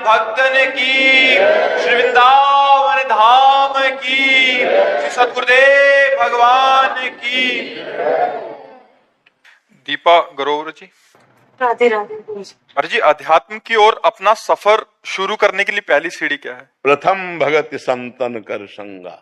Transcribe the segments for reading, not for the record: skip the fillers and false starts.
भक्तन की, श्री वृंदावन धाम की, श्री सद्गुरुदेव भगवान की। दीपा गरोवर जी। राधे राधे। अरे जी, अध्यात्म की ओर अपना सफर शुरू करने के लिए पहली सीढ़ी क्या है? प्रथम भगत संतन कर संगा।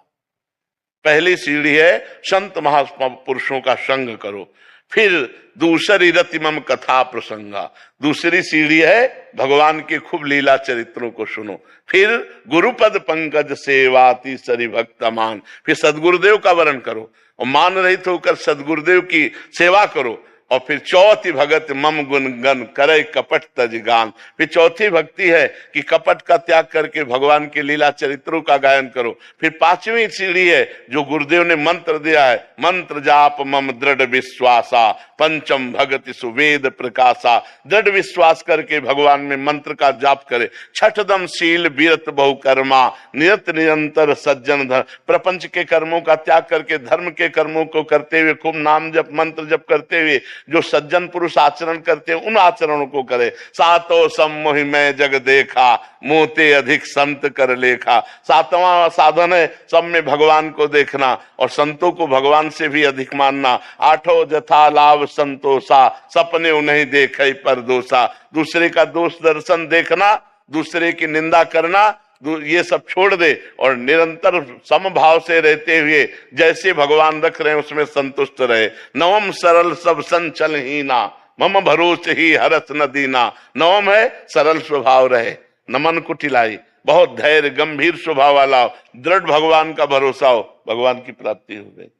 पहली सीढ़ी है संत महापुरुषों का संग करो। फिर दूसरी रति मम कथा प्रसंगा। दूसरी सीढ़ी है भगवान के खूब लीला चरित्रों को सुनो। फिर गुरुपद पंकज सेवा तीसरी भक्त मान। फिर सदगुरुदेव का वर्ण करो और मान रहित होकर सदगुरुदेव की सेवा करो। और फिर चौथी भगत मम गुण गन करे कपट तज गान। फिर चौथी भक्ति है कि कपट का त्याग करके भगवान के लीला चरित्रों का गायन करो। फिर पांचवी सीढ़ी है जो गुरुदेव ने मंत्र दिया है, मंत्र जाप मम दृढ़ विश्वासा पंचम भगति सुवेद प्रकाशा। दृढ़ विश्वास करके भगवान में मंत्र का जाप करे। छठदम शील बीरत बहुकर्मा निरत निरंतर सज्जन धर्म। प्रपंच के कर्मों का त्याग करके धर्म के कर्मों को करते हुए खूब नाम जप मंत्र जप करते हुए जो सज्जन पुरुष आचरण करते हैं उन आचरणों को करे। सातो सम्मोहि में जग देखा मोते अधिक संत कर लेखा। सातवां साधन है सब में भगवान को देखना और संतों को भगवान से भी अधिक मानना। आठों जथा लाभ संतोषा सपने उन्हें देखे पर दोषा। दूसरे का दोष दर्शन देखना, दूसरे की निंदा करना, ये सब छोड़ दे और निरंतर समभाव से रहते हुए जैसे भगवान रख रहे हैं उसमें संतुष्ट रहे। नवम सरल सब संचल ही ना मम भरोसे ही हरस न दीना। नवम है सरल स्वभाव रहे, न मन को टिलाई, बहुत धैर्य गंभीर स्वभाव वाला हो, दृढ़ भगवान का भरोसा हो, भगवान की प्राप्ति हो गई।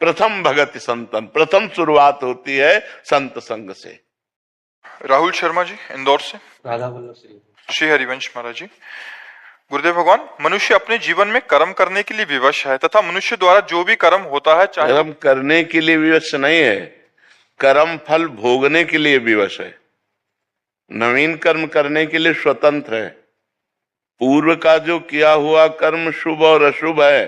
प्रथम भगत संतन, प्रथम शुरुआत होती है संत संग से। राहुल शर्मा जी इंदौर से। राधा वल्लभ श्री हरिवंश महाराज जी। गुरुदेव भगवान, मनुष्य अपने जीवन में कर्म करने के लिए विवश है तथा मनुष्य द्वारा जो भी कर्म होता है चाहे कर्म करने के लिए विवश नहीं है, कर्म फल भोगने के लिए विवश है। नवीन कर्म करने के लिए स्वतंत्र है। पूर्व का जो किया हुआ कर्म शुभ और अशुभ है,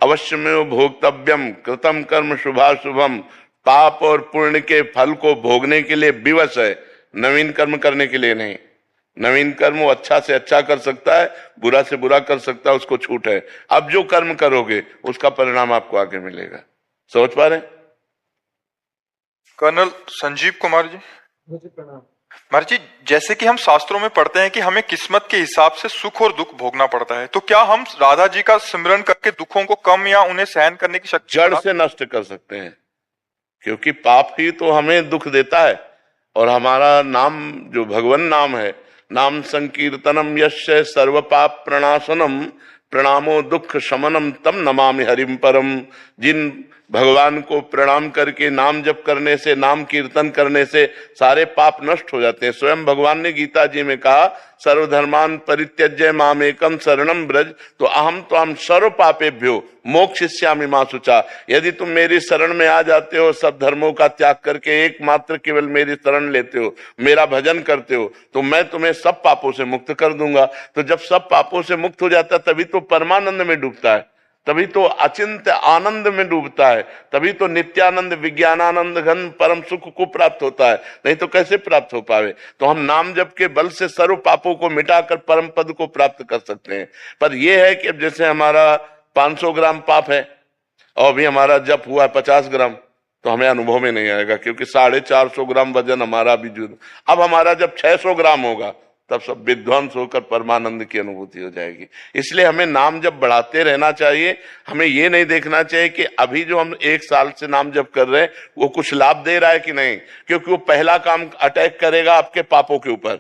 अवश्य में वो भोक्तव्यम कृतम कर्म शुभाशुभम। पाप और पुण्य के फल को भोगने के लिए विवश है, नवीन कर्म करने के लिए नहीं। नवीन कर्म वो अच्छा से अच्छा कर सकता है, बुरा से बुरा कर सकता है, उसको छूट है। अब जो कर्म करोगे उसका परिणाम आपको आगे मिलेगा। समझ पा रहे? कर्नल संजीव कुमार जी। प्रणाम। महाराज जी, जैसे कि हम शास्त्रों में पढ़ते हैं कि हमें किस्मत के हिसाब से सुख और दुख भोगना पड़ता है, तो क्या हम राधा जी का सिमरन करके दुखों को कम या उन्हें सहन करने की शक्ति जड़ से नष्ट कर सकते हैं? क्योंकि पाप ही तो हमें दुख देता है और हमारा नाम जो भगवान नाम है, नाम संकीर्तनम यस्य सर्व पाप प्रणाशनम प्रणामो दुख शमनम तम नमामि हरिम परम। जिन भगवान को प्रणाम करके नाम जप करने से, नाम कीर्तन करने से सारे पाप नष्ट हो जाते हैं। स्वयं भगवान ने गीता जी में कहा सर्वधर्मान परित्यज्य मामेकम शरणम ब्रज तो अहम त्वाम सर्व पापेभ्यो मोक्षयिष्यामि मा शुचा। यदि तुम मेरी शरण में आ जाते हो, सब धर्मों का त्याग करके एकमात्र केवल मेरी शरण लेते हो, मेरा भजन करते हो, तो मैं तुम्हें सब पापों से मुक्त कर दूंगा। तो जब सब पापों से मुक्त हो जाता है तभी तो परमानंद में डूबता है, तभी तो अचिंत्य आनंद में डूबता है, तभी तो नित्यानंद विज्ञानानंद घन परम सुख को प्राप्त होता है। नहीं तो कैसे प्राप्त हो पावे? तो हम नाम जप के बल से सर्व पापों को मिटाकर परम पद को प्राप्त कर सकते हैं। पर यह है कि अब जैसे हमारा 500 ग्राम पाप है और अभी हमारा जप हुआ है 50 ग्राम, तो हमें अनुभव में नहीं आएगा क्योंकि 450 ग्राम वजन हमारा भी जुड़। अब हमारा जब 600 ग्राम होगा तब सब विध्वंस होकर परमानंद की अनुभूति हो जाएगी। इसलिए हमें नाम जप बढ़ाते रहना चाहिए। हमें ये नहीं देखना चाहिए कि अभी जो हम 1 साल से नाम जप कर रहे हैं वो कुछ लाभ दे रहा है कि नहीं, क्योंकि वो पहला काम अटैक करेगा आपके पापों के ऊपर।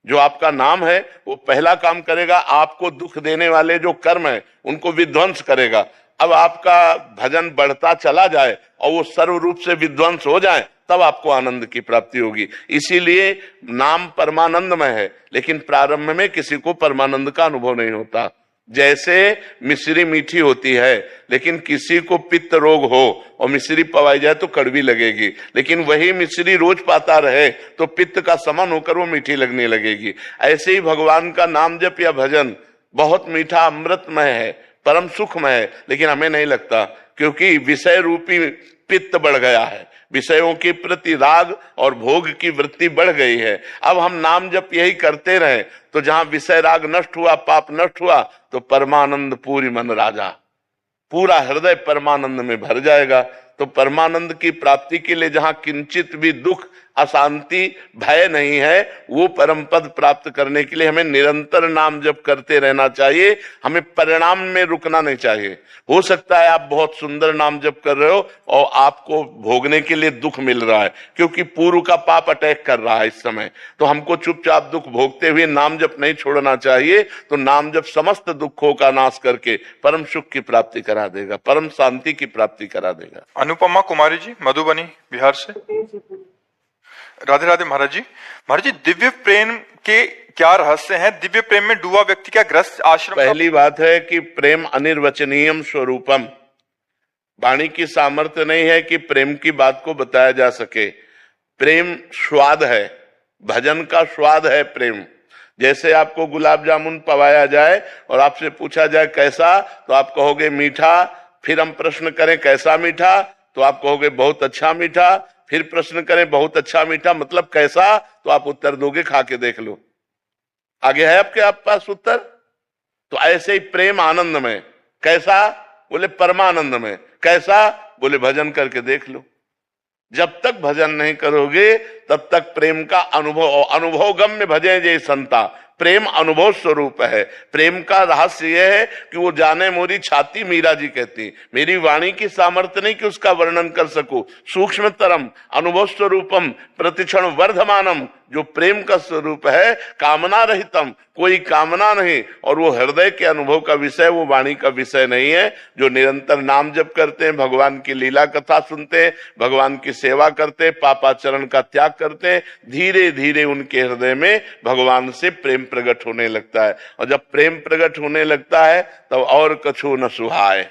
जो आपका नाम है वो पहला काम करेगा, आपको दुख देने वाले जो कर्म है उनको विध्वंस करेगा। अब आपका भजन बढ़ता चला जाए और वो सर्व रूप से विध्वंस हो जाए तब आपको आनंद की प्राप्ति होगी। इसीलिए नाम परमानंदमय है, लेकिन प्रारंभ में किसी को परमानंद का अनुभव नहीं होता। जैसे मिश्री मीठी होती है, लेकिन किसी को पित्त रोग हो और मिश्री पवाई जाए तो कड़वी लगेगी, लेकिन वही मिश्री रोज पाता रहे तो पित्त का समन होकर वो मीठी लगने लगेगी। ऐसे ही भगवान का नाम जप या भजन बहुत मीठा अमृतमय है, परम सुखमय है, लेकिन हमें नहीं लगता क्योंकि विषय रूपी पित्त बढ़ गया है। विषयों के प्रति राग और भोग की वृत्ति बढ़ गई है। अब हम नाम जप यही करते रहे तो जहां विषय राग नष्ट हुआ, पाप नष्ट हुआ, तो परमानंद पूरी मन राजा, पूरा हृदय परमानंद में भर जाएगा। तो परमानंद की प्राप्ति के लिए जहां किंचित भी दुख, अशांति, भय नहीं है, वो परम पद प्राप्त करने के लिए हमें निरंतर नाम जप करते रहना चाहिए। हमें परिणाम में रुकना नहीं चाहिए। हो सकता है आप बहुत सुंदर नाम जप कर रहे हो और आपको भोगने के लिए दुख मिल रहा है, क्योंकि पूर्व का पाप अटैक कर रहा है इस समय। तो हमको चुपचाप दुख भोगते हुए नाम जप नहीं छोड़ना चाहिए। तो नाम जप समस्त दुखों का नाश करके परम सुख की प्राप्ति करा देगा, परम शांति की प्राप्ति करा देगा। अनुपमा कुमारी जी, मधुबनी, बिहार से। राधे राधे महाराज जी। महाराज जी, दिव्य प्रेम के क्या रहस्य हैं? दिव्य प्रेम में डूबा व्यक्ति क्या ग्रस्त आश्रम? पहली बात है कि प्रेम अनिर्वचनीयम स्वरूपम। वाणी की सामर्थ्य नहीं है कि प्रेम की बात को बताया जा सके। प्रेम स्वाद है, भजन का स्वाद है प्रेम। जैसे आपको गुलाब जामुन पवाया जाए और आपसे पूछा जाए कैसा, तो आप कहोगे मीठा। फिर हम प्रश्न करें कैसा मीठा, तो आप कहोगे बहुत अच्छा मीठा। फिर प्रश्न करें बहुत अच्छा मीठा मतलब कैसा, तो आप उत्तर दोगे खा के देख लो। आगे है आपके पास उत्तर? तो ऐसे ही प्रेम आनंद में। कैसा? बोले परमानंद में। कैसा? बोले भजन करके देख लो। जब तक भजन नहीं करोगे तब तक प्रेम का अनुभव गम्य भजे जय संता। प्रेम अनुभव स्वरूप है। प्रेम का रहस्य यह है कि वो जाने मोरी छाती, मीरा जी कहती, मेरी वाणी की सामर्थ्य नहीं कि उसका वर्णन कर सकूं। सूक्ष्मतरम अनुभव स्वरूपम प्रतिक्षण वर्धमानम, जो प्रेम का स्वरूप है, कामना रहितम, कोई कामना नहीं, और वो हृदय के अनुभव का विषय, वो वाणी का विषय नहीं है। जो निरंतर नाम जप करते हैं, भगवान की लीला कथा सुनते हैं, भगवान की सेवा करते हैं, पापाचरण का त्याग करते हैं, धीरे धीरे उनके हृदय में भगवान से प्रेम प्रकट होने लगता है। और जब प्रेम प्रकट होने लगता है तब और कछु न सुहाए,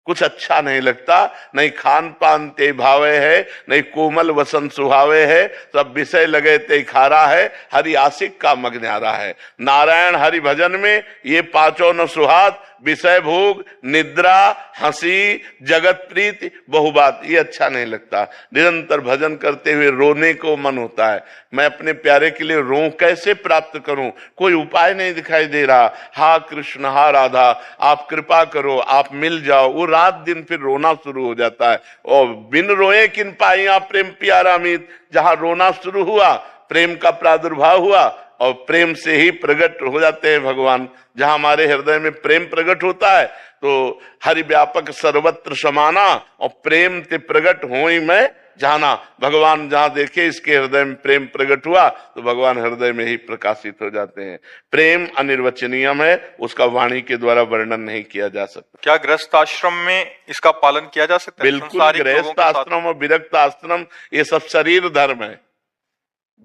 कुछ अच्छा नहीं लगता। नहीं खान पान ते भावे है, नहीं कोमल वसन सुहावे है, सब विषय लगे ते खारा है, हरि आशिक का मग न्यारा है। नारायण हरि भजन में ये पांचों न सुहात, विषय भोग, निद्रा, हंसी, जगत प्रीति, बहुबात, ये अच्छा नहीं लगता। निरंतर भजन करते हुए रोने को मन होता है। मैं अपने प्यारे के लिए रो कैसे प्राप्त करूं? कोई उपाय नहीं दिखाई दे रहा। हा कृष्ण, हा राधा, आप कृपा करो, आप मिल जाओ। वो रात दिन फिर रोना शुरू हो जाता है। और बिन रोए किन पाइया प्रेम प्यारा मीत, जहां रोना शुरू हुआ प्रेम का प्रादुर्भाव हुआ और प्रेम से ही प्रकट हो जाते हैं भगवान। जहां हमारे हृदय में प्रेम प्रकट होता है तो हरि व्यापक सर्वत्र समाना, और प्रेम ते प्रकट होई मैं जाना। भगवान जहां देखे इसके हृदय में प्रेम प्रकट हुआ तो भगवान हृदय में ही प्रकाशित हो जाते हैं। प्रेम अनिर्वचनीयम है, उसका वाणी के द्वारा वर्णन नहीं किया जा सकता। क्या गृहस्थ आश्रम में इसका पालन किया जा सकता है? बिल्कुल, गृहस्थ आश्रम और विरक्त आश्रम ये सब शरीर धर्म है।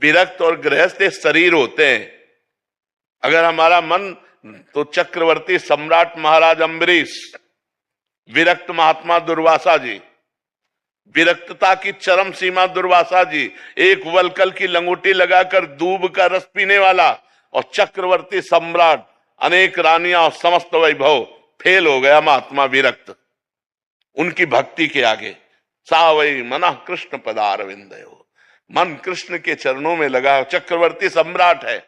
विरक्त और गृहस्थ शरीर होते हैं। अगर हमारा मन, तो चक्रवर्ती सम्राट महाराज अम्बरीश, विरक्त महात्मा दुर्वासा जी, विरक्तता की चरम सीमा दुर्वासा जी, एक वलकल की लंगोटी लगाकर दूब का रस पीने वाला, और चक्रवर्ती सम्राट, अनेक रानियां और समस्त वैभव, फेल हो गया महात्मा विरक्त उनकी भक्ति के आगे। सावई मना कृष्ण पदारविंदयो, मन कृष्ण के चरणों में लगा। चक्रवर्ती सम्राट है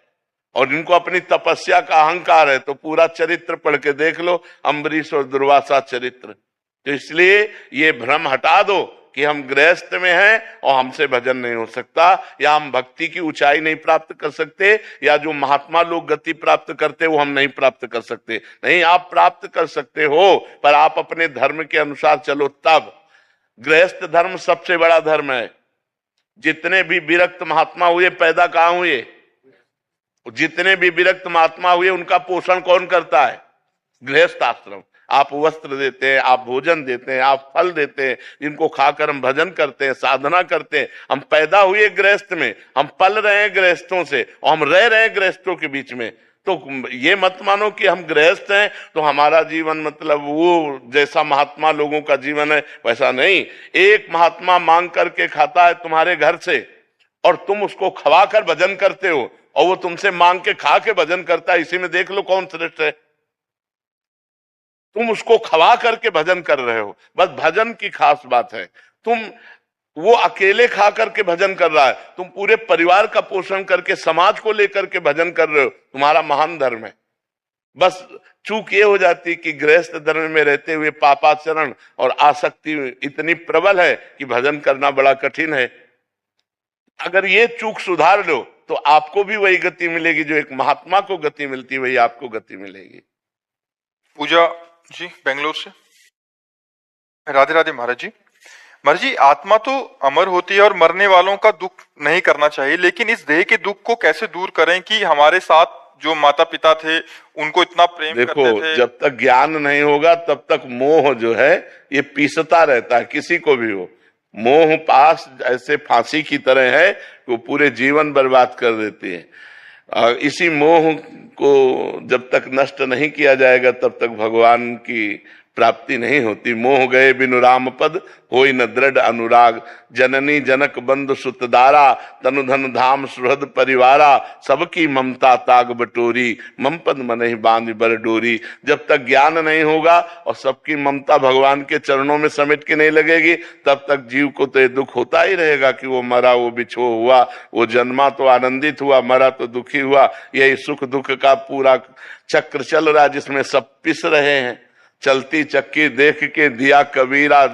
और इनको अपनी तपस्या का अहंकार है। तो पूरा चरित्र पढ़ के देख लो, अम्बरीश और दुर्वासा चरित्र। तो इसलिए ये भ्रम हटा दो कि हम गृहस्थ में हैं और हमसे भजन नहीं हो सकता, या हम भक्ति की ऊंचाई नहीं प्राप्त कर सकते, या जो महात्मा लोग गति प्राप्त करते वो हम नहीं प्राप्त कर सकते। नहीं, आप प्राप्त कर सकते हो, पर आप अपने धर्म के अनुसार चलो तब। गृहस्थ धर्म सबसे बड़ा धर्म है। जितने भी विरक्त महात्मा हुए पैदा कहां हुए? जितने भी विरक्त महात्मा हुए उनका पोषण कौन करता है? गृहस्थ आश्रम। आप वस्त्र देते हैं, आप भोजन देते हैं, आप फल देते हैं, जिनको खाकर हम भजन करते हैं, साधना करते हैं। हम पैदा हुए गृहस्थ में, हम पल रहे हैं गृहस्थों से, और हम रह रहे हैं गृहस्थों के बीच में। तो ये मत मानो कि हम गृहस्थ हैं तो हमारा जीवन मतलब वो जैसा महात्मा लोगों का जीवन है वैसा नहीं। एक महात्मा मांग करके खाता है तुम्हारे घर से और तुम उसको खवाकर भजन करते हो, और वो तुमसे मांग के खा के भजन करता है। इसी में देख लो कौन श्रेष्ठ है। तुम उसको खवा करके भजन कर रहे हो, बस भजन की खास बात है। तुम वो अकेले खा करके भजन कर रहा है, तुम पूरे परिवार का पोषण करके समाज को लेकर के भजन कर रहे हो, तुम्हारा महान धर्म है। बस चूक ये हो जाती कि गृहस्थ धर्म में रहते हुए पापाचरण और आसक्ति इतनी प्रबल है कि भजन करना बड़ा कठिन है। अगर ये चूक सुधार लो तो आपको भी वही गति मिलेगी जो एक महात्मा को गति मिलती, वही आपको गति मिलेगी। पूजा जी बेंगलोर से। राधे राधे महाराज जी। महाराज जी, आत्मा तो अमर होती है और मरने वालों का दुख नहीं करना चाहिए, लेकिन इस देह के दुख को कैसे दूर करें कि हमारे साथ जो माता पिता थे उनको इतना प्रेम देखो, करते थे। जब तक ज्ञान नहीं होगा तब तक मोह जो है ये पीसता रहता है, किसी को भी हो। मोह पास ऐसे फांसी की तरह है कि वो पूरे जीवन बर्बाद कर देती है। और इसी मोह को जब तक नष्ट नहीं किया जाएगा तब तक भगवान की प्राप्ति नहीं होती। मोह गए बिनु राम पद होई न दृढ़ अनुराग, जननी जनक बंधु सुतदारा तनु धन धाम सुहृद परिवारा, सबकी ममता ताग बटोरी मम पद मनहि बांध बर डोरी। जब तक ज्ञान नहीं होगा और सबकी ममता भगवान के चरणों में समेट के नहीं लगेगी तब तक जीव को तो ये दुख होता ही रहेगा कि वो मरा, वो बिछो हुआ, वो जन्मा तो आनंदित हुआ, मरा तो दुखी हुआ। यही सुख दुख का पूरा चक्र चल रहा है जिसमें सब पिस रहे हैं। चलती चक्की देख के दिया कबीरा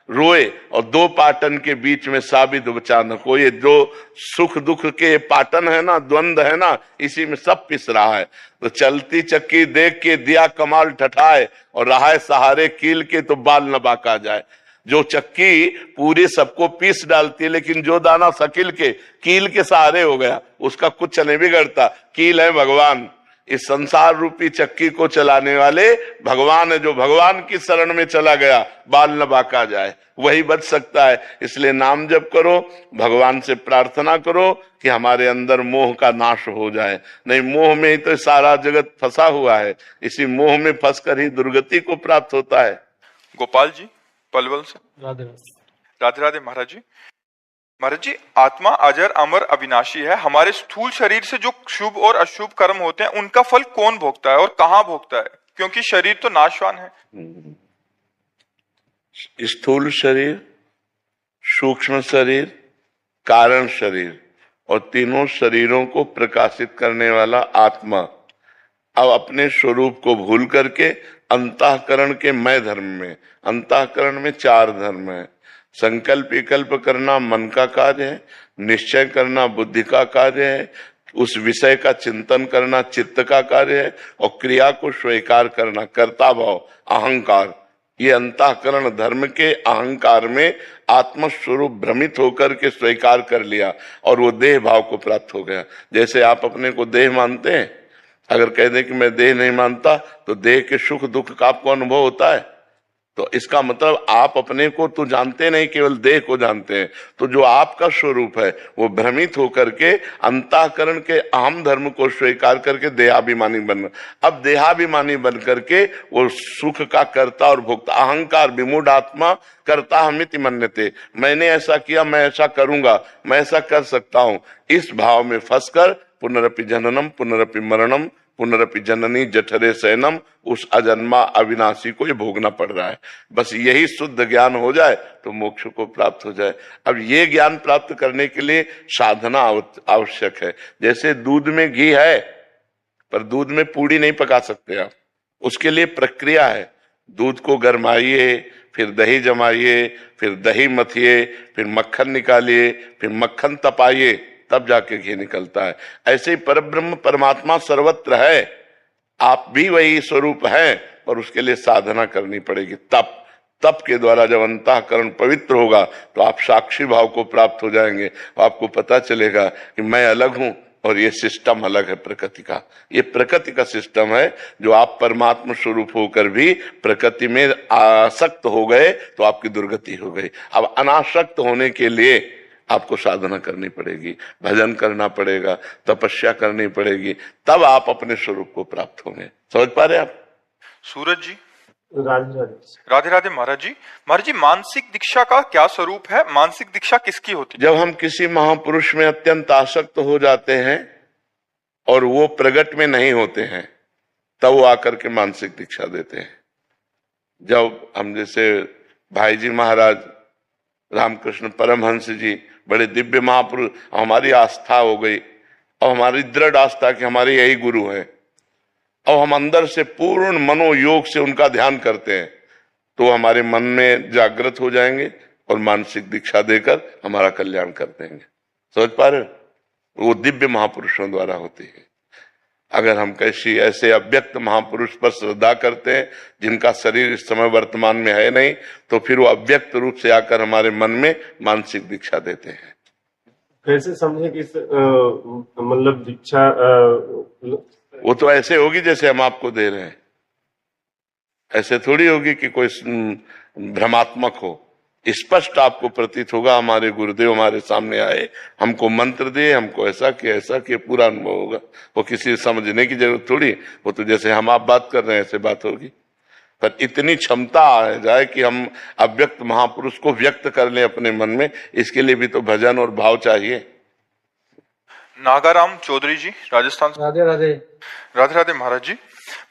रोए और दो पाटन के बीच में साबित बचा न कोई। ये जो सुख दुख के पाटन है ना, द्वंद है ना, इसी में सब पिस रहा है। तो चलती चक्की देख के दिया कमाल ठठाए और रहा है सहारे कील के तो बाल न बाका जाए। जो चक्की पूरे सबको पीस डालती है लेकिन जो दाना सकिल के कील के सहारे हो गया उसका कुछ नहीं बिगड़ता। कील है भगवान, इस संसार रूपी चक्की को चलाने वाले भगवान है। जो भगवान की शरण में चला गया बाल न बाका जाए, वही बच सकता है। इसलिए नाम जप करो, भगवान से प्रार्थना करो कि हमारे अंदर मोह का नाश हो जाए। नहीं, मोह में ही तो सारा जगत फंसा हुआ है, इसी मोह में फंसकर ही दुर्गति को प्राप्त होता है। गोपाल जी पलवल से। राधे राधे। राधे राधे महाराज जी। महाराज जी, आत्मा अजर अमर अविनाशी है। हमारे स्थूल शरीर से जो शुभ और अशुभ कर्म होते हैं उनका फल कौन भोगता है और कहाँ भोगता है, क्योंकि शरीर तो नाशवान है। स्थूल शरीर, सूक्ष्म शरीर, कारण शरीर और तीनों शरीरों को प्रकाशित करने वाला आत्मा अब अपने स्वरूप को भूल करके अंतःकरण के मैं धर्म में, अंतःकरण में चार धर्म है। संकल्प विकल्प करना मन का कार्य है, निश्चय करना बुद्धि का कार्य है, उस विषय का चिंतन करना चित्त का कार्य है और क्रिया को स्वीकार करना कर्ता भाव अहंकार। ये अंतःकरण धर्म के अहंकार में आत्मस्वरूप भ्रमित होकर के स्वीकार कर लिया और वो देह भाव को प्राप्त हो गया। जैसे आप अपने को देह मानते हैं, अगर कह दें कि मैं देह नहीं मानता तो देह के सुख दुख का आपको अनुभव होता है। तो इसका मतलब आप अपने को तो जानते नहीं, केवल देह को जानते हैं। तो जो आपका स्वरूप है वो भ्रमित होकर के अंतःकरण के अहम धर्म को स्वीकार करके देहाभिमानी बन, अब देहाभिमानी बन करके वो सुख का कर्ता और भोक्ता, अहंकार विमूढ़ आत्मा कर्ता हमिति मन्यते, मैंने ऐसा किया, मैं ऐसा करूंगा, मैं ऐसा कर सकता हूं, इस भाव में फंसकर पुनरपि जननम पुनरपि मरणम पुनरपि जननी जठरे शयनम, उस अजन्मा अविनाशी को ये भोगना पड़ रहा है। बस यही शुद्ध ज्ञान हो जाए तो मोक्ष को प्राप्त हो जाए। अब ये ज्ञान प्राप्त करने के लिए साधना आवश्यक है। जैसे दूध में घी है पर दूध में पूड़ी नहीं पका सकते आप, उसके लिए प्रक्रिया है। दूध को गरमाइए, फिर दही जमाइए, फिर दही मथिए, फिर मक्खन निकालिए, फिर मक्खन तपाइए, तब जाके घी निकलता है। ऐसे ही परब्रह्म परमात्मा सर्वत्र है, आप भी वही स्वरूप हैं, पर उसके लिए साधना करनी पड़ेगी। तप के द्वारा जब अंतःकरण पवित्र होगा तो आप साक्षी भाव को प्राप्त हो जाएंगे। आपको पता चलेगा कि मैं अलग हूं और ये सिस्टम अलग है प्रकृति का। ये प्रकृति का सिस्टम है, जो आप परमात्मा स्वरूप होकर भी प्रकृति में आसक्त हो गए तो आपकी दुर्गति हो गई। अब अनासक्त होने के लिए आपको साधना करनी पड़ेगी, भजन करना पड़ेगा, तपस्या करनी पड़ेगी, तब आप अपने स्वरूप को प्राप्त होंगे। समझ पा रहे आप? सूरज जी। राधे राधे। राधे राधे महाराज जी। महाराज जी, मानसिक दीक्षा का क्या स्वरूप है? मानसिक दीक्षा किसकी होती है? जब हम किसी महापुरुष में अत्यंत आसक्त हो जाते हैं और वो प्रगट में नहीं होते हैं, तब वो आकर के मानसिक दीक्षा देते हैं। जब हम जैसे भाई जी महाराज रामकृष्ण परमहंस जी बड़े दिव्य महापुरुष, हमारी आस्था हो गई और हमारी दृढ़ आस्था कि हमारे यही गुरु हैं, और हम अंदर से पूर्ण मनोयोग से उनका ध्यान करते हैं, तो हमारे मन में जागृत हो जाएंगे और मानसिक दीक्षा देकर हमारा कल्याण कर देंगे। समझ पा रहे हो? वो दिव्य महापुरुषों द्वारा होती है। अगर हम कैसी ऐसे अव्यक्त महापुरुष पर श्रद्धा करते हैं जिनका शरीर इस समय वर्तमान में है नहीं, तो फिर वो अव्यक्त रूप से आकर हमारे मन में मानसिक दीक्षा देते हैं। कैसे समझे कि मतलब दीक्षा वो तो ऐसे होगी जैसे हम आपको दे रहे हैं, ऐसे थोड़ी होगी कि कोई भ्रमात्मक हो। स्पष्ट आपको प्रतीत होगा हमारे गुरुदेव हमारे सामने आए, हमको मंत्र दिए, हमको ऐसा किया पूरा अनुभव होगा। वो किसी समझने की जरूरत थोड़ी, वो तो जैसे हम आप बात कर रहे हैं ऐसे बात होगी। पर इतनी क्षमता आ जाए कि हम अव्यक्त महापुरुष को व्यक्त कर लें अपने मन में, इसके लिए भी तो भजन और भाव चाहिए। नागाराम चौधरी जी राजस्थान से। राधे राधे। राधे राधे महाराज जी।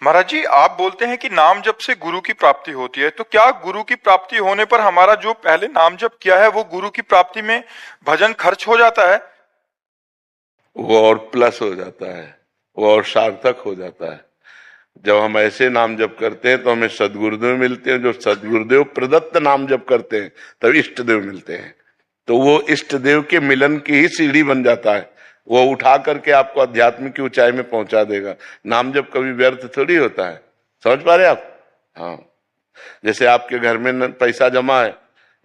महाराज जी, आप बोलते हैं कि नाम जप से गुरु की प्राप्ति होती है, तो क्या गुरु की प्राप्ति होने पर हमारा जो पहले नाम जप किया है वो गुरु की प्राप्ति में भजन खर्च हो जाता है? वो और प्लस हो जाता है, वो और सार्थक हो जाता है। जब हम ऐसे नाम जप करते हैं तो हमें सदगुरुदेव मिलते हैं, जो सदगुरुदेव प्रदत्त नाम जप करते हैं तब इष्ट देव मिलते हैं। तो वो इष्ट देव के मिलन की ही सीढ़ी बन जाता है, वो उठा करके आपको अध्यात्म की ऊंचाई में पहुंचा देगा। नाम जब कभी व्यर्थ थोड़ी होता है। समझ पा रहे आप? हाँ, जैसे आपके घर में पैसा जमा है,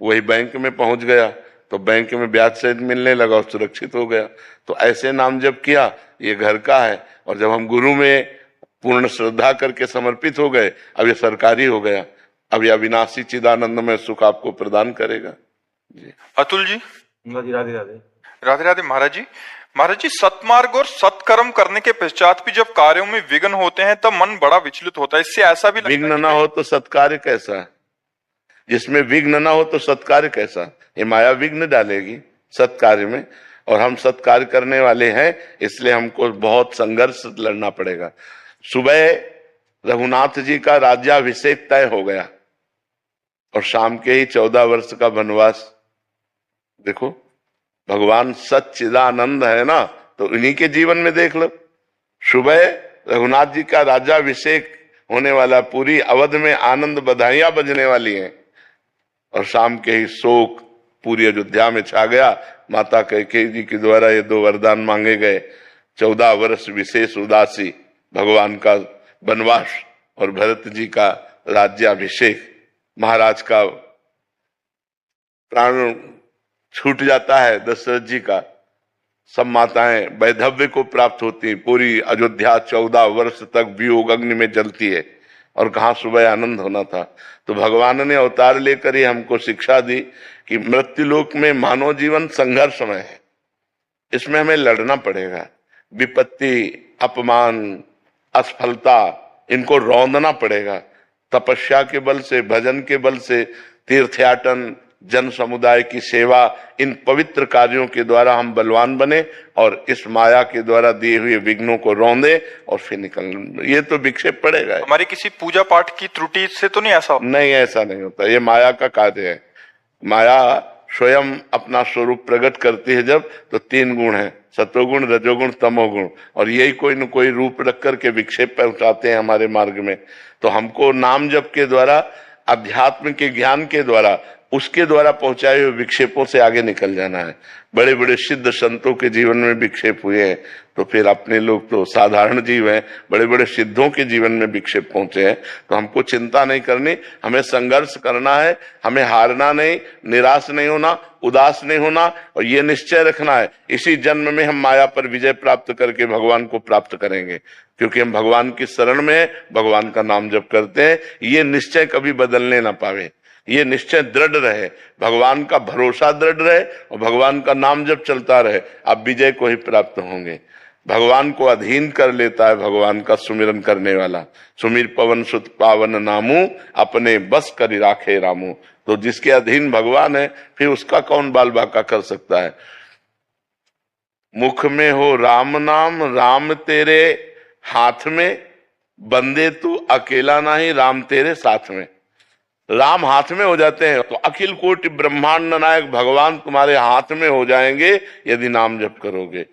वही बैंक में पहुंच गया तो बैंक में ब्याज सहित मिलने लगा और सुरक्षित हो गया। तो ऐसे नाम जब किया, ये घर का है, और जब हम गुरु में पूर्ण श्रद्धा करके समर्पित हो गए, अब ये सरकारी हो गया, अब ये अविनाशी चिदानंदमय सुख आपको प्रदान करेगा। जी अतुल जी। राधे राधे। राधे राधे महाराज जी। महाराज जी, सत्मार्ग और सत्कर्म करने के पश्चात भी जब कार्यों में विघ्न होते हैं तब मन बड़ा विचलित होता है। इससे ऐसा भी लगता है विघ्न ना हो तो सत्कार्य कैसा है? जिसमें विघ्न ना हो तो सत्कार्य कैसा? ये माया विघ्न डालेगी सत्कार्य में, और हम सत्कार्य करने वाले हैं, इसलिए हमको बहुत संघर्ष लड़ना पड़ेगा। सुबह रघुनाथ जी का राज्याभिषेक तय हो गया और शाम के ही 14 वर्ष का वनवास। देखो, भगवान सच्चिदानंद है ना, तो इन्हीं के जीवन में देख लो। सुबह रघुनाथ जी का राज्याभिषेक होने वाला, पूरी अवध में आनंद बधाइयां बजने वाली हैं, और शाम के ही शोक पूरी अयोध्या में छा गया। माता कैकेयी जी के द्वारा ये 2 वरदान मांगे गए, 14 वर्ष विशेष उदासी, भगवान का वनवास और भरत जी का राज्याभिषेक। महाराज का प्राण छूट जाता है दशरथ जी का, सब माताएं वैधव्य को प्राप्त होती, पूरी अयोध्या 14 वर्ष तक वियोग अग्नि में जलती है, और कहाँ सुबह आनंद होना था। तो भगवान ने अवतार लेकर ही हमको शिक्षा दी कि मृत्युलोक में मानव जीवन संघर्षमय है, इसमें हमें लड़ना पड़ेगा। विपत्ति, अपमान, असफलता, इनको रौंदना पड़ेगा। तपस्या के बल से, भजन के बल से, तीर्थयाटन, जन समुदाय की सेवा, इन पवित्र कार्यों के द्वारा हम बलवान बने और इस माया के द्वारा दिए हुए विघ्नों को रौंदे और फिर निकल। ये तो विक्षेप पड़ेगा। हमारी किसी पूजा पाठ की त्रुटि से तो नहीं ऐसा? नहीं, ऐसा नहीं होता, ये माया का कार्य है। माया स्वयं अपना स्वरूप प्रकट करती है जब, तो 3 गुण है, सतोगुण, रजोगुण, तमोगुण, और यही कोई न कोई रूप रख करके विक्षेप पहुंचाते हैं हमारे मार्ग में। तो हमको नाम जप के द्वारा, अध्यात्म के ज्ञान के द्वारा, उसके द्वारा पहुंचाए हुए विक्षेपों से आगे निकल जाना है। बड़े बड़े सिद्ध संतों के जीवन में विक्षेप हुए हैं, तो फिर अपने लोग तो साधारण जीव हैं, बड़े बड़े सिद्धों के जीवन में विक्षेप पहुंचे हैं। तो हमको चिंता नहीं करनी, हमें संघर्ष करना है, हमें हारना नहीं, निराश नहीं होना, उदास नहीं होना, और ये निश्चय रखना है इसी जन्म में हम माया पर विजय प्राप्त करके भगवान को प्राप्त करेंगे, क्योंकि हम भगवान की शरण में भगवान का नाम जप करते हैं। ये निश्चय कभी बदलने ना पावे, ये निश्चय दृढ़ रहे, भगवान का भरोसा दृढ़ रहे और भगवान का नाम जब चलता रहे, आप विजय को ही प्राप्त होंगे। भगवान को अधीन कर लेता है भगवान का सुमिरन करने वाला। सुमिर पवन सुत पावन नामू, अपने बस करी राखे रामू। तो जिसके अधीन भगवान है, फिर उसका कौन बाल बाका कर सकता है। मुख में हो राम नाम, राम तेरे हाथ में, बंदे तू अकेला नहीं, राम तेरे साथ में। राम हाथ में हो जाते हैं तो अखिल कोटि ब्रह्मांड नायक भगवान तुम्हारे हाथ में हो जाएंगे यदि नाम जप करोगे।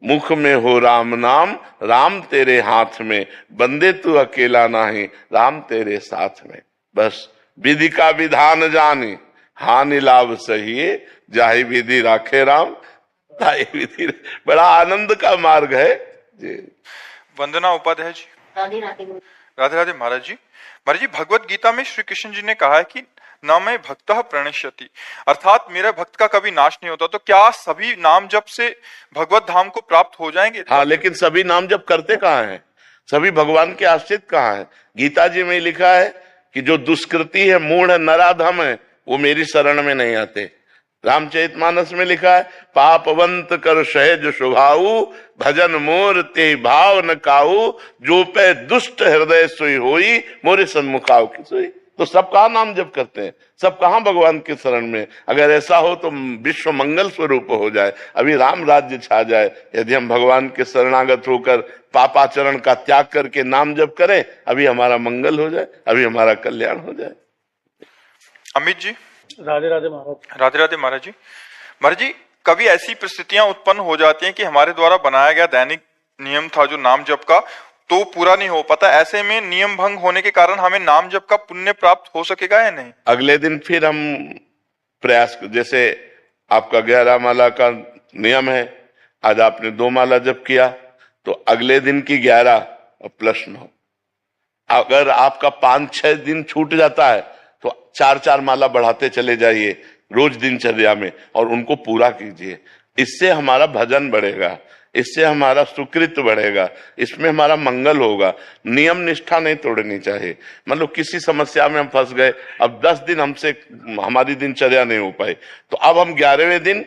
मुख में हो राम नाम, राम तेरे हाथ में, बंदे तू अकेला नाही, राम तेरे साथ में। बस विधि का विधान जानी, हानि लाभ सही, जाहि विधि राखे राम, ताहि विधि। बड़ा आनंद का मार्ग है जी। वंदना उपाध्याय जी। राधे राधे गुरु। राधे राधे महाराज जी। महाराज जी, भगवत गीता में श्री कृष्ण जी ने कहा है कि न मैं भक्तः प्रणश्यति, अर्थात मेरा भक्त का कभी नाश नहीं होता। तो क्या सभी नाम जप से भगवत धाम को प्राप्त हो जाएंगे? हाँ, लेकिन सभी नाम जप करते कहाँ हैं? सभी भगवान के आश्रित कहाँ हैं? गीता जी में लिखा है कि जो दुष्कृति है, मूढ़ नराधम है, वो मेरी शरण में नहीं आते। रामचरितमानस में लिखा है, पापवंत कर सहज स्वभाव, भजन मोर ते भाव न काऊ, जो पे दुष्ट हृदय सोई होई, मोरे सन्मुख आव की सोई। तो सब कहाँ नाम जप करते हैं? सब कहाँ भगवान के शरण में? अगर ऐसा हो तो विश्व मंगल स्वरूप हो जाए, अभी राम राज्य छा जाए। यदि हम भगवान के शरणागत होकर पापाचरण का त्याग करके नाम जप करें, अभी हमारा मंगल हो जाए, अभी हमारा कल्याण हो जाए। अमित जी। राधे राधे महाराज। राधे राधे महाराज जी। महाराज जी, कभी ऐसी परिस्थितियां उत्पन्न हो जाती हैं कि हमारे द्वारा बनाया गया दैनिक नियम था जो नाम जप का, तो पूरा नहीं हो पाता। ऐसे में नियम भंग होने के कारण हमें नाम जप का पुण्य प्राप्त हो सकेगा या नहीं? अगले दिन फिर हम प्रयास, जैसे आपका 11 माला का नियम है, आज आपने 2 माला जप किया तो अगले दिन की 11 प्लस 9। अगर आपका 5-6 दिन छूट जाता है तो 4-4 माला बढ़ाते चले जाइए रोज दिनचर्या में और उनको पूरा कीजिए। इससे हमारा भजन बढ़ेगा, इससे हमारा सुकृत बढ़ेगा, इसमें हमारा मंगल होगा। नियम निष्ठा नहीं तोड़नी चाहिए। मतलब किसी समस्या में हम फंस गए, अब 10 दिन हमसे हमारी दिनचर्या नहीं हो पाई, तो अब हम 11वें दिन,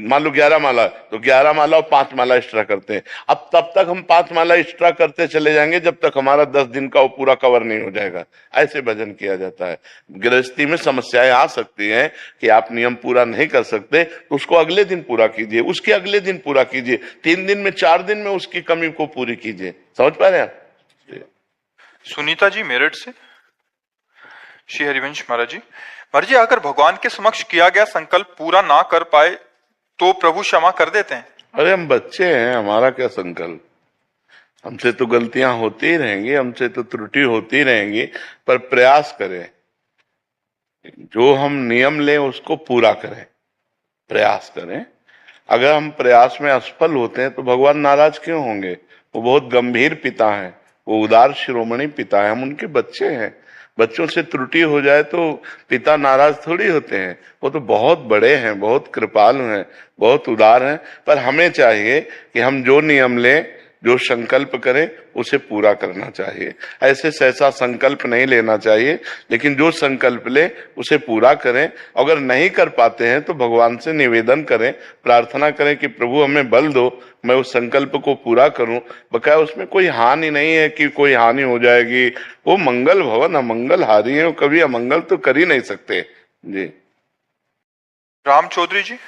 मान लो 11 माला, तो 11 माला और 5 माला एक्स्ट्रा करते हैं। अब तब तक हम 5 माला एक्स्ट्रा करते चले जाएंगे जब तक हमारा 10 दिन का वो पूरा कवर नहीं हो जाएगा। ऐसे भजन किया जाता है। गृहस्थी में समस्याएं आ सकती हैं कि आप नियम पूरा नहीं कर सकते, तो उसको अगले दिन पूरा कीजिए, उसके अगले दिन पूरा कीजिए, 3 दिन में 4 दिन में उसकी कमी को पूरी कीजिए। समझ पा रहे हैं आप? सुनीता जी मेरठ से। श्री हरिवंश महाराज जी। महाराज जी, अगर भगवान के समक्ष किया गया संकल्प पूरा ना कर पाए तो प्रभु क्षमा कर देते हैं? अरे हम बच्चे हैं, हमारा क्या संकल्प? हमसे तो गलतियां होती ही रहेंगी, हमसे तो त्रुटि होती रहेंगी, पर प्रयास करें, जो हम नियम लें उसको पूरा करें, प्रयास करें। अगर हम प्रयास में असफल होते हैं तो भगवान नाराज क्यों होंगे? वो बहुत गंभीर पिता हैं, वो उदार शिरोमणि पिता है, हम उनके बच्चे हैं। बच्चों से त्रुटि हो जाए तो पिता नाराज थोड़ी होते हैं, वो तो बहुत बड़े हैं, बहुत कृपालु हैं, बहुत उदार हैं। पर हमें चाहिए कि हम जो नियम लें, जो संकल्प करें, उसे पूरा करना चाहिए। ऐसे सहसा संकल्प नहीं लेना चाहिए, लेकिन जो संकल्प ले उसे पूरा करें। अगर नहीं कर पाते हैं तो भगवान से निवेदन करें, प्रार्थना करें कि प्रभु हमें बल दो, मैं उस संकल्प को पूरा करूं। बकाया उसमें कोई हानि नहीं है कि कोई हानि हो जाएगी। वो मंगल भवन अमंगल हारी है, कभी अमंगल तो कर ही नहीं सकते जी। राम चौधरी जी।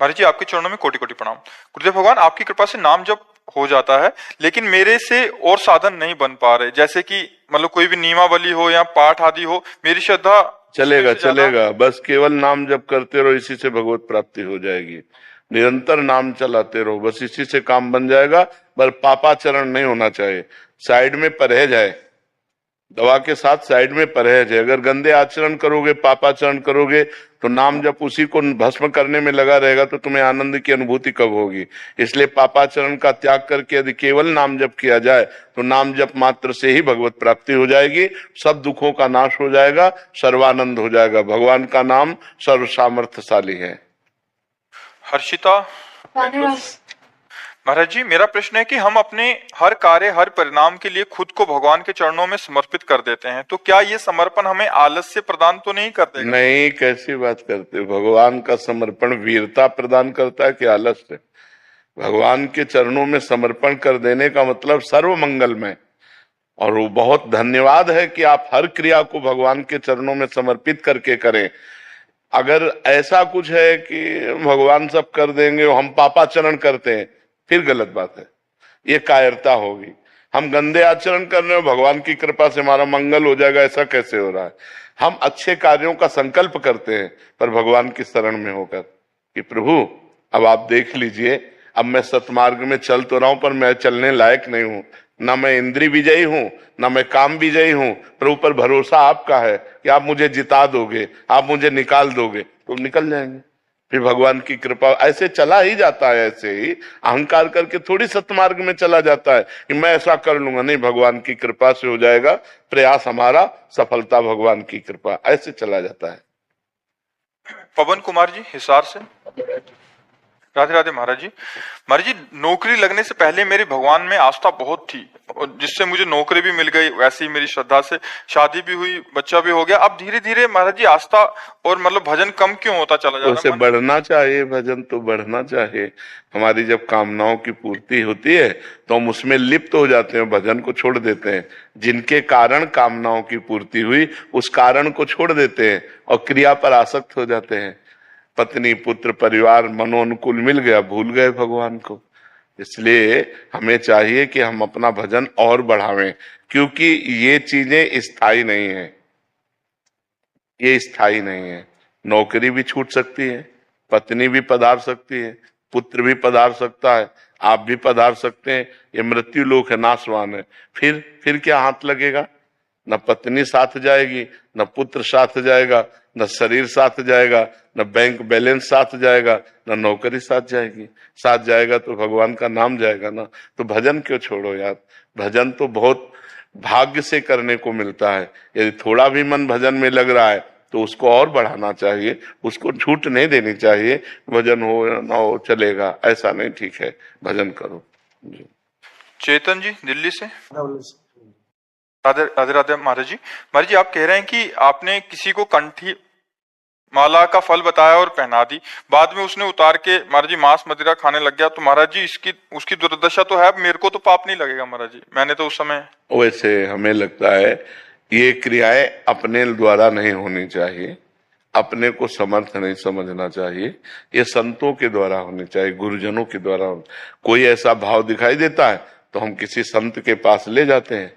महाराज जी, आपके चरणों में कोटि कोटि प्रणाम। गुरुदेव भगवान, आपकी कृपा से नाम जप हो जाता है, लेकिन मेरे से और साधन नहीं बन पा रहे। जैसे कि मतलब कोई भी नियमावली हो या पाठ आदि हो, मेरी श्रद्धा चलेगा, बस केवल नाम जप करते रहो, इसी से भगवत प्राप्ति हो जाएगी। निरंतर नाम चलाते रहो, बस इसी से काम बन जाएगा। पर पापाचरण नहीं होना चाहिए, साइड में परहेज है, दवा के साथ साइड में परहेज है। अगर गंदे आचरण करोगे, पापाचरण करोगे, तो नाम जब उसी को भस्म करने में लगा रहेगा तो तुम्हें आनंद की अनुभूति कब होगी? इसलिए पापाचरण का त्याग करके यदि केवल नाम जप किया जाए तो नाम जप मात्र से ही भगवत प्राप्ति हो जाएगी, सब दुखों का नाश हो जाएगा, सर्वानंद हो जाएगा। भगवान का नाम सर्व सामर्थ्यशाली है। हर्षिता। महाराज जी, मेरा प्रश्न है कि हम अपने हर कार्य, हर परिणाम के लिए खुद को भगवान के चरणों में समर्पित कर देते हैं, तो क्या ये समर्पण हमें आलस्य प्रदान तो नहीं करते? नहीं, कैसी बात करते हो? भगवान का समर्पण वीरता प्रदान करता है कि आलस्य? भगवान के चरणों में समर्पण कर देने का मतलब सर्व मंगलमय। और वो बहुत धन्यवाद है कि आप हर क्रिया को भगवान के चरणों में समर्पित करके करें। अगर ऐसा कुछ है कि भगवान सब कर देंगे और हम पापाचरण करते हैं, फिर गलत बात है, ये कायरता होगी। हम गंदे आचरण कर रहे हो, भगवान की कृपा से हमारा मंगल हो जाएगा, ऐसा कैसे हो रहा है। हम अच्छे कार्यों का संकल्प करते हैं पर भगवान की शरण में होकर कि प्रभु अब आप देख लीजिए, अब मैं सतमार्ग में चल तो रहा हूं पर मैं चलने लायक नहीं हूं, ना मैं इंद्रिय विजयी हूं ना मैं काम विजयी हूं। प्रभु पर भरोसा आपका है कि आप मुझे जिता दोगे, आप मुझे निकाल दोगे, तो निकल जाएंगे। फिर भगवान की कृपा ऐसे चला ही जाता है, ऐसे ही अहंकार करके थोड़ी सतमार्ग में चला जाता है कि मैं ऐसा कर लूंगा, नहीं, भगवान की कृपा से हो जाएगा, प्रयास हमारा, सफलता भगवान की कृपा, ऐसे चला जाता है। पवन कुमार जी हिसार से। राधे राधे महाराज जी। महाराज जी, नौकरी लगने से पहले मेरी भगवान में आस्था बहुत थी और जिससे मुझे नौकरी भी मिल गई, वैसे ही मेरी श्रद्धा से शादी भी हुई, बच्चा भी हो गया। अब धीरे धीरे महाराज जी आस्था और मतलब भजन कम क्यों होता चला जा रहा वैसे है? बढ़ना चाहिए, भजन तो बढ़ना चाहिए। हमारी जब कामनाओं की पूर्ति होती है तो हम उसमें लिप्त हो जाते हैं, भजन को छोड़ देते हैं। जिनके कारण कामनाओं की पूर्ति हुई उस कारण को छोड़ देते हैं और क्रिया पर आसक्त हो जाते हैं। पत्नी पुत्र परिवार मनोनुकूल मिल गया, भूल गए भगवान को। इसलिए हमें चाहिए कि हम अपना भजन और बढ़ावें, क्योंकि ये चीजें स्थायी नहीं है, ये स्थायी नहीं है। नौकरी भी छूट सकती है, पत्नी भी पधार सकती है, पुत्र भी पधार सकता है, आप भी पधार सकते हैं। ये मृत्यु लोक है, नाशवान है। फिर क्या हाथ लगेगा? न पत्नी साथ जाएगी, न पुत्र साथ जाएगा, न शरीर साथ जाएगा, न बैंक बैलेंस साथ जाएगा, न नौकरी साथ जाएगी। साथ जाएगा तो भगवान का नाम जाएगा ना। तो भजन क्यों छोड़ो यार? भजन तो बहुत भाग्य से करने को मिलता है। यदि थोड़ा भी मन भजन में लग रहा है तो उसको और बढ़ाना चाहिए, उसको छूट नहीं देनी चाहिए। भजन हो या ना हो चलेगा, ऐसा नहीं, ठीक है, भजन करो जी। चेतन जी दिल्ली से। राधे राधे राधे महाराज जी। महाराज जी, आप कह रहे हैं कि आपने किसी को कंठी माला का फल बताया और पहना दी, बाद में उसने उतार के महाराज जी मांस मदिरा खाने लग गया, तो महाराज जी उसकी दुर्दशा तो है, मेरे को तो पाप नहीं लगेगा महाराज जी, मैंने तो उस समय। वैसे हमें लगता है ये क्रियाएं अपने द्वारा नहीं होनी चाहिए, अपने को समर्थ नहीं समझना चाहिए, ये संतों के द्वारा होनी चाहिए, गुरुजनों के द्वारा। कोई ऐसा भाव दिखाई देता है तो हम किसी संत के पास ले जाते हैं,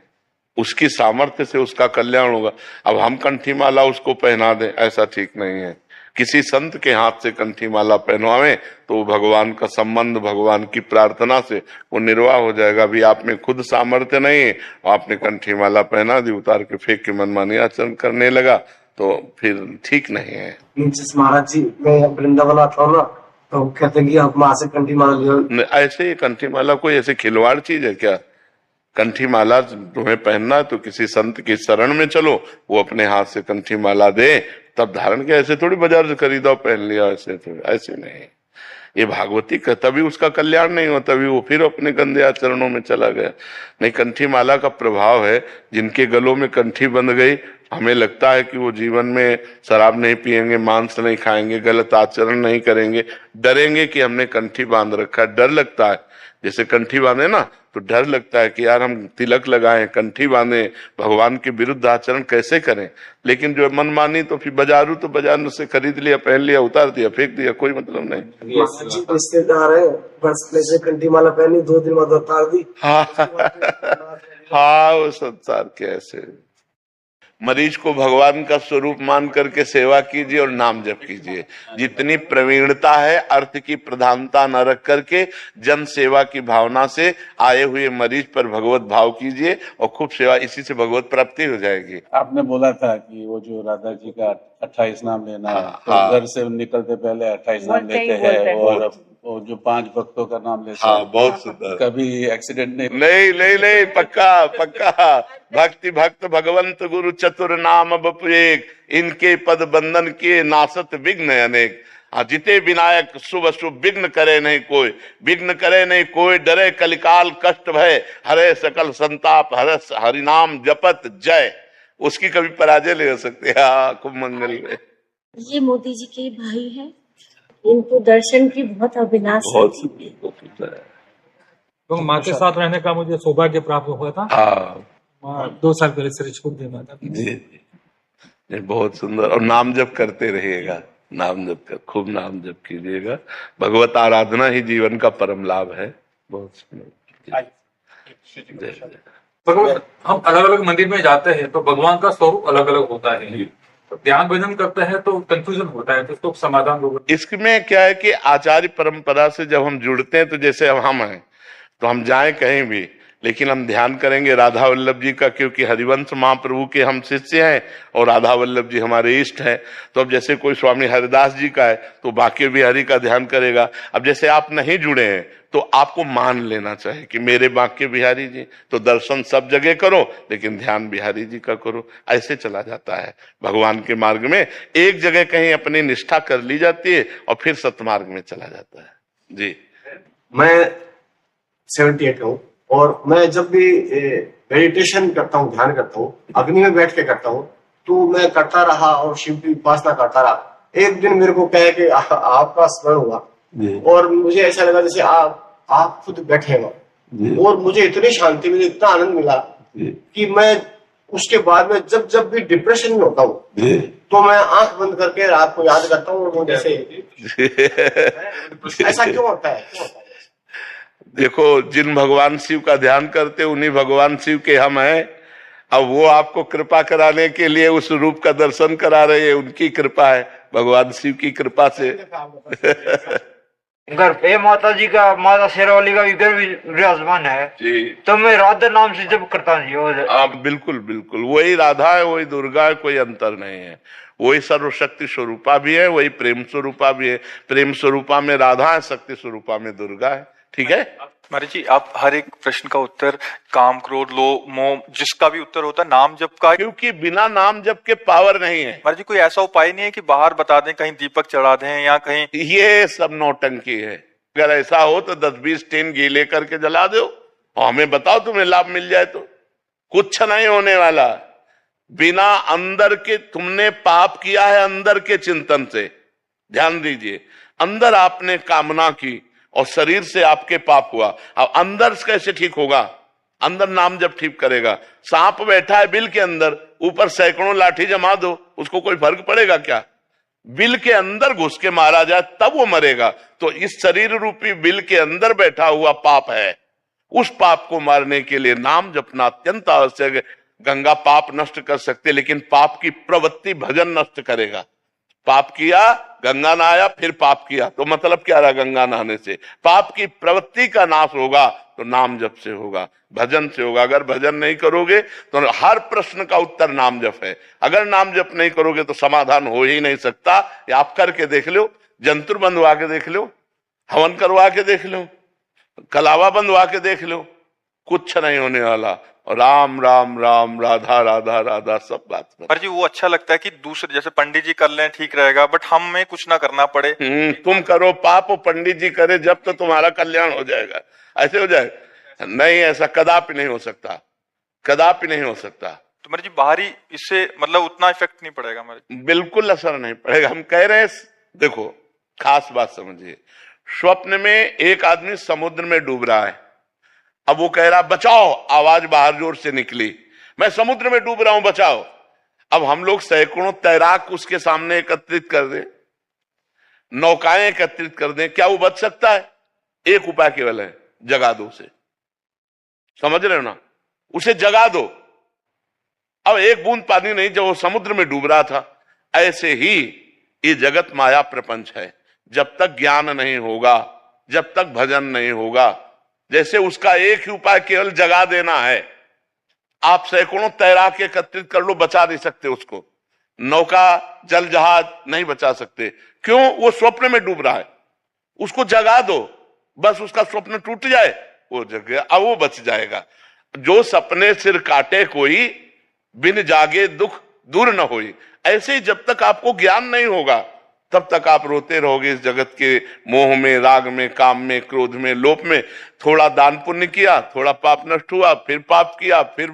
उसकी सामर्थ्य से उसका कल्याण होगा। अब हम कंठी माला उसको पहना दें, ऐसा ठीक नहीं है। किसी संत के हाथ से कंठी माला पहनवावे तो भगवान का संबंध, भगवान की प्रार्थना से वो निर्वाह हो जाएगा। अभी आप में खुद सामर्थ्य नहीं है, आपने कंठी माला पहना दी, उतार के फेंक के मनमानी आचरण करने लगा, तो फिर ठीक नहीं है। महाराज जी, मैं वृंदावन आता हूँ ना, तो कहते हैं कि आप माँ से कंठी माला ऐसे कंठी माला कोई ऐसे खिलवाड़ चीज है क्या? कंठी माला तुम्हें पहनना है तो किसी संत की शरण में चलो, वो अपने हाथ से कंठी माला दे तब धारण किया। ऐसे थोड़ी बाजार से खरीदा पहन लिया, ऐसे नहीं। ये भागवती का तभी उसका कल्याण नहीं हुआ, तभी वो फिर अपने गंदे आचरणों में चला गया। नहीं, कंठी माला का प्रभाव है, जिनके गलों में कंठी बंध गई, हमें लगता है कि वो जीवन में शराब नहीं पिएंगे, मांस नहीं खाएंगे, गलत आचरण नहीं करेंगे, डरेंगे कि हमने कंठी बांध रखा है, डर लगता है। जैसे कंठी बांधे ना तो डर लगता है कि यार हम तिलक लगाएं, कंठी बांधे, भगवान के विरुद्ध आचरण कैसे करें। लेकिन जो मनमानी तो फिर बाजारू, तो बाजार से खरीद लिया, पहन लिया, उतार दिया, फेंक दिया, कोई मतलब नहीं। रिश्तेदार है, बस से कंठी माला पहनी, 2 दिन बाद उतार दी। हाँ, वो संसार के ऐसे। मरीज को भगवान का स्वरूप मान करके सेवा कीजिए और नाम जप कीजिए। जितनी प्रवीणता है, अर्थ की प्रधानता न रख करके जन सेवा की भावना से आए हुए मरीज पर भगवत भाव कीजिए और खूब सेवा, इसी से भगवत प्राप्ति हो जाएगी। आपने बोला था कि वो जो राधा जी का 28 नाम लेना है, तो घर से निकलते पहले 28 नाम लेते हैं, और वो जो 5 भक्तों का नाम लेते हैं। बहुत सुंदर। कभी एक्सीडेंट नहीं, पक्का। भक्ति भक्त भगवंत गुरु चतुर नाम बपु एक, इनके पद बंधन किए नासत विघ्न अनेक। जिते विनायक शुभ शुभ विघ्न करे नहीं कोई, विघ्न करे नहीं कोई, डरे कलिकाल कष्ट भय, हरे सकल संताप, हरि नाम जपत जय। उसकी कभी पराजय नहीं हो सकती। खूब मंगल में। ये मोदी जी के भाई हैं, इनको दर्शन की बहुत अभिलाषा थी। तो माँ के साथ रहने का मुझे सौभाग्य प्राप्त हुआ था। माँ 2 साल पहले शरीर छोड़ दिया माता। जी, बहुत सुंदर। और नाम जप करते रहिएगा, नाम जप कर, खूब नाम जप कीजिएगा। भगवत आराधना ही जीवन का परम लाभ है। बहुत सुंदर। भगवान, हम अलग अलग मंदिर में जाते हैं तो भगवान का स्वरूप अलग अलग होता है, तो ध्यान भजन करते हैं तो कंफ्यूजन होता है, तो उसको समाधान होगा। इसमें क्या है कि आचार्य परंपरा से जब हम जुड़ते हैं तो जैसे अब हम हैं तो हम जाएं कहीं भी, लेकिन हम ध्यान करेंगे राधा वल्लभ जी का, क्योंकि हरिवंश महाप्रभु के हम शिष्य हैं और राधा वल्लभ जी हमारे इष्ट हैं। तो अब जैसे कोई स्वामी हरिदास जी का है तो बाकी बिहारी का ध्यान करेगा। अब जैसे आप नहीं जुड़े हैं तो आपको मान लेना चाहिए कि मेरे बांके बिहारी जी, तो दर्शन सब जगह करो लेकिन ध्यान बिहारी जी का करो। ऐसे चला जाता है भगवान के मार्ग में, एक जगह कहीं अपनी निष्ठा कर ली जाती है और फिर सतमार्ग में चला जाता है। जी, मैं 78 हूँ और मैं जब भी मेडिटेशन करता हूँ, ध्यान करता हूँ, अग्नि में बैठ के करता हूँ, तो मैं करता रहा और शिव की उपासना करता रहा। एक दिन मेरे को कहे कि आपका स्मरण हुआ और मुझे ऐसा लगा जैसे आप खुद बैठे हो और मुझे इतनी शांति मिली, इतना आनंद मिला कि मैं उसके बाद में जब भी डिप्रेशन में होता हूँ तो मैं आंख बंद करके रात को याद करता हूँ और जैसे ऐसा क्यों होता है, क्यों होता है? देखो, जिन भगवान शिव का ध्यान करते उन्हीं भगवान शिव के हम हैं। अब वो आपको कृपा कराने के लिए उस रूप का दर्शन करा रहे हैं, उनकी कृपा है, भगवान शिव की कृपा से। घर पे माता जी का, माता शेरावाली का विग्रह भी विराजमान है जी, तो मैं राधा नाम से जब करता हूँ। बिल्कुल बिल्कुल वही राधा है, वही दुर्गा है, कोई अंतर नहीं है। वही सर्वशक्ति स्वरूपा भी है, वही प्रेम स्वरूपा भी है। प्रेम स्वरूपा में राधा है, शक्ति स्वरूपा में दुर्गा है। ठीक है महाराज जी, आप हर एक प्रश्न का उत्तर काम, क्रोध, लोभ, मोह, जिसका भी उत्तर होता है नाम जप का, क्योंकि बिना नाम जप के पावर नहीं है। महाराज जी कोई ऐसा उपाय नहीं है कि बाहर बता दें, कहीं दीपक चढ़ा दें या कहीं? ये सब नौटंकी है। अगर ऐसा हो तो 10-20 टीन घी लेकर के जला दो और हमें बताओ तुम्हें लाभ मिल जाए तो। कुछ नहीं होने वाला। बिना अंदर के, तुमने पाप किया है अंदर के चिंतन से, ध्यान दीजिए। अंदर आपने कामना की और शरीर से आपके पाप हुआ। अब अंदर कैसे ठीक होगा? अंदर नाम जब ठीक करेगा। सांप बैठा है बिल के अंदर, ऊपर सैकड़ों लाठी जमा दो, उसको कोई फर्क पड़ेगा क्या? बिल के अंदर घुस के मारा जाए तब वो मरेगा। तो इस शरीर रूपी बिल के अंदर बैठा हुआ पाप है, उस पाप को मारने के लिए नाम जपना अत्यंत आवश्यक है। गंगा पाप नष्ट कर सकते, लेकिन पाप की प्रवृत्ति भजन नष्ट करेगा। पाप किया, गंगा नहाया, फिर पाप किया, तो मतलब क्या रहा गंगा नहाने से? पाप की प्रवृत्ति का नाश होगा तो नाम जप से होगा, भजन से होगा। अगर भजन नहीं करोगे तो हर प्रश्न का उत्तर नाम जप है। अगर नाम जप नहीं करोगे तो समाधान हो ही नहीं सकता। ये आप करके देख लो, जंतुर बंधवा के देख लो, हवन करवा के देख लो, कलावा बंधवा के देख लो, कुछ नहीं होने वाला। और राम राम राम, राधा राधा राधा, सब बात में। पर जी वो अच्छा लगता है कि दूसरे जैसे पंडित जी कर लें ठीक रहेगा, बट हमें कुछ ना करना पड़े। तुम करो पाप और पंडित जी करे जब, तो तुम्हारा कल्याण हो जाएगा। ऐसे हो जाएगा? नहीं, ऐसा कदापि नहीं हो सकता, कदापि नहीं हो सकता। तो मेरे जी बाहरी इससे मतलब उतना इफेक्ट नहीं पड़ेगा मेरे? बिल्कुल असर नहीं पड़ेगा। हम कह रहे हैं, देखो खास बात समझिए। स्वप्न में एक आदमी समुद्र में डूब रहा है। अब वो कह रहा बचाओ, आवाज बाहर जोर से निकली, मैं समुद्र में डूब रहा हूं, बचाओ। अब हम लोग सैकड़ों तैराक उसके सामने एकत्रित कर दें, नौकाएं एकत्रित कर दें, क्या वो बच सकता है? एक उपाय केवल है, जगा दो उसे। समझ रहे हो ना? उसे जगा दो। अब एक बूंद पानी नहीं, जब वो समुद्र में डूब रहा था। ऐसे ही ये जगत माया प्रपंच है। जब तक ज्ञान नहीं होगा, जब तक भजन नहीं होगा, जैसे उसका एक ही उपाय केवल जगा देना है। आप सैकड़ों तैराक एकत्रित कर लो, बचा नहीं सकते उसको। नौका, जल जहाज नहीं बचा सकते। क्यों? वो स्वप्न में डूब रहा है। उसको जगा दो, बस उसका स्वप्न टूट जाए, वो जग गया, अब वो बच जाएगा। जो सपने सिर काटे कोई, बिन जागे दुख दूर न होई। ऐसे ही जब तक आपको ज्ञान नहीं होगा तब तक आप रोते रहोगे इस जगत के मोह में, राग में, काम में, क्रोध में, लोभ में। थोड़ा दान पुण्य किया, थोड़ा पाप नष्ट हुआ, फिर पाप किया, फिर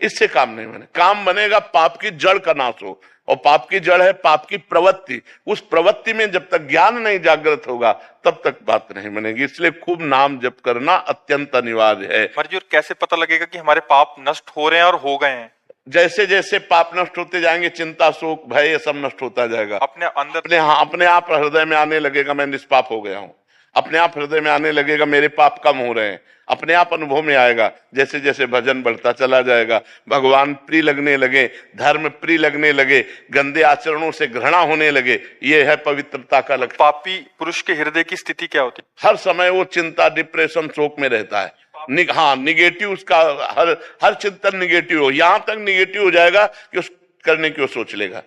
इससे काम नहीं बने। काम बनेगा पाप की जड़ का नाश हो, और पाप की जड़ है पाप की प्रवृत्ति। उस प्रवृत्ति में जब तक ज्ञान नहीं जागृत होगा तब तक बात नहीं बनेगी। इसलिए खूब नाम जप करना अत्यंत अनिवार्य है। पर जी और कैसे पता लगेगा कि हमारे पाप नष्ट हो रहे हैं और हो गए हैं? जैसे जैसे पाप नष्ट होते जाएंगे, चिंता, शोक, भय, ये सब नष्ट होता जाएगा। अपने अंदर अपने आप हृदय में आने लगेगा, मैं निष्पाप हो गया हूं। अपने आप हृदय में आने लगेगा मेरे पाप कम हो रहे हैं, अपने आप अनुभव में आएगा। जैसे जैसे भजन बढ़ता चला जाएगा, भगवान प्रिय लगने लगे, धर्म प्रिय लगने लगे, गंदे आचरणों से घृणा होने लगे। ये है पवित्रता का लक्षण। पापी पुरुष के हृदय की स्थिति क्या होती है? हर समय वो चिंता, डिप्रेशन, शोक में रहता है। हाँ, निगेटिव, उसका हर चिंतन निगेटिव हो, यहां तक निगेटिव हो जाएगा कि उस करने की वो सोच लेगा।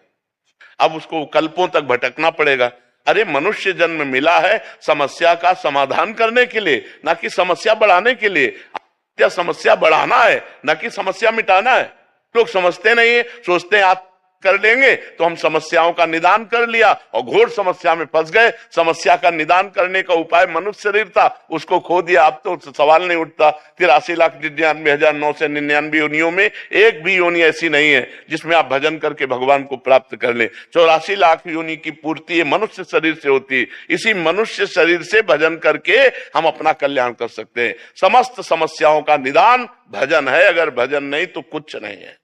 अब उसको कल्पों तक भटकना पड़ेगा। अरे मनुष्य जन्म मिला है समस्या का समाधान करने के लिए, ना कि समस्या बढ़ाने के लिए। क्या समस्या बढ़ाना है, ना कि समस्या मिटाना है। लोग समझते नहीं है, सोचते हैं आप कर लेंगे तो हम समस्याओं का निदान कर लिया, और घोर समस्या में फंस गए। समस्या का निदान करने का उपाय मनुष्य शरीर था, उसको खो दिया। अब तो सवाल नहीं उठता। 83,99,999 योनियों में एक भी योनि ऐसी नहीं है जिसमें आप भजन करके भगवान को प्राप्त कर लें। 84 लाख योनि की पूर्ति मनुष्य शरीर से होती है। इसी मनुष्य शरीर से भजन करके हम अपना कल्याण कर सकते हैं। समस्त समस्याओं का निदान भजन है, अगर भजन नहीं तो कुछ नहीं है।